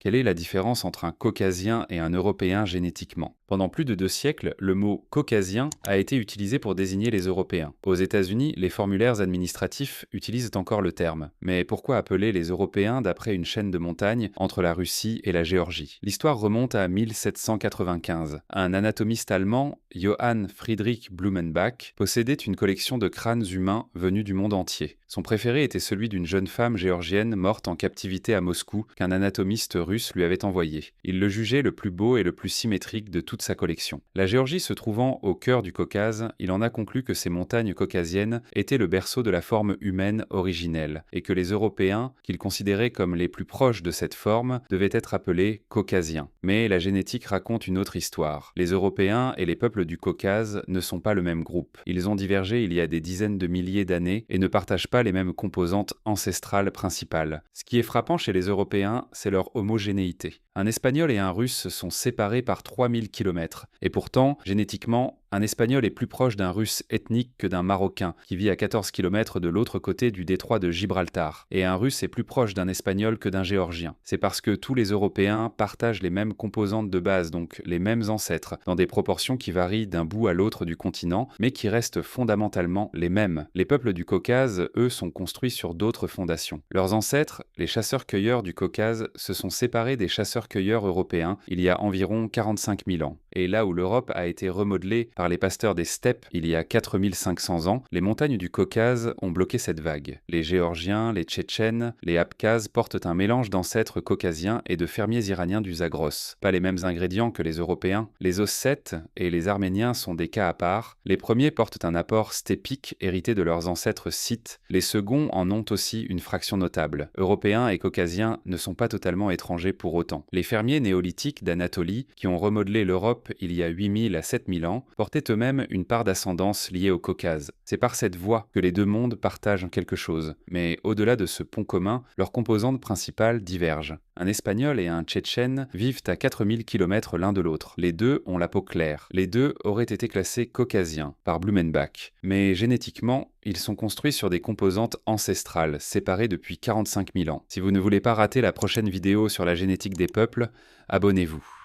Quelle est la différence entre un Caucasien et un Européen génétiquement? Pendant plus de 2 siècles, le mot Caucasien a été utilisé pour désigner les Européens. Aux États-Unis, les formulaires administratifs utilisent encore le terme. Mais pourquoi appeler les Européens d'après une chaîne de montagnes entre la Russie et la Géorgie? L'histoire remonte à 1795. Un anatomiste allemand, Johann Friedrich Blumenbach, possédait une collection de crânes humains venus du monde entier. Son préféré était celui d'une jeune femme géorgienne morte en captivité à Moscou qu'un anatomiste russe lui avait envoyé. Il le jugeait le plus beau et le plus symétrique de toute sa collection. La Géorgie se trouvant au cœur du Caucase, il en a conclu que ces montagnes caucasiennes étaient le berceau de la forme humaine originelle, et que les Européens, qu'il considérait comme les plus proches de cette forme, devaient être appelés Caucasiens. Mais la génétique raconte une autre histoire. Les Européens et les peuples du Caucase ne sont pas le même groupe. Ils ont divergé il y a des dizaines de milliers d'années et ne partagent pas les mêmes composantes ancestrales principales. Ce qui est frappant chez les Européens, c'est leur homogénéité. Un Espagnol et un Russe sont séparés par 3000 kilomètres. Et pourtant, génétiquement, un Espagnol est plus proche d'un Russe ethnique que d'un Marocain, qui vit à 14 kilomètres de l'autre côté du détroit de Gibraltar. Et un Russe est plus proche d'un Espagnol que d'un Géorgien. C'est parce que tous les Européens partagent les mêmes composantes de base, donc les mêmes ancêtres, dans des proportions qui varient d'un bout à l'autre du continent, mais qui restent fondamentalement les mêmes. Les peuples du Caucase, eux, sont construits sur d'autres fondations. Leurs ancêtres, les chasseurs-cueilleurs du Caucase, se sont séparés des chasseurs-cueilleurs européens il y a environ 45 000 ans. Et là où l'Europe a été remodelée par les pasteurs des steppes il y a 4500 ans, les montagnes du Caucase ont bloqué cette vague. Les Géorgiens, les Tchétchènes, les Abkhazes portent un mélange d'ancêtres caucasiens et de fermiers iraniens du Zagros. Pas les mêmes ingrédients que les Européens. Les Ossètes et les Arméniens sont des cas à part. Les premiers portent un apport steppique hérité de leurs ancêtres scythes. Les seconds en ont aussi une fraction notable. Européens et Caucasiens ne sont pas totalement étrangers pour autant. Les fermiers néolithiques d'Anatolie, qui ont remodelé l'Europe il y a 8000 à 7000 ans, portaient eux-mêmes une part d'ascendance liée au Caucase. C'est par cette voie que les deux mondes partagent quelque chose. Mais au-delà de ce pont commun, leurs composantes principales divergent. Un Espagnol et un Tchétchène vivent à 4000 kilomètres l'un de l'autre. Les deux ont la peau claire. Les deux auraient été classés caucasiens par Blumenbach. Mais génétiquement, ils sont construits sur des composantes ancestrales, séparées depuis 45 000 ans. Si vous ne voulez pas rater la prochaine vidéo sur la génétique des peuples, abonnez-vous.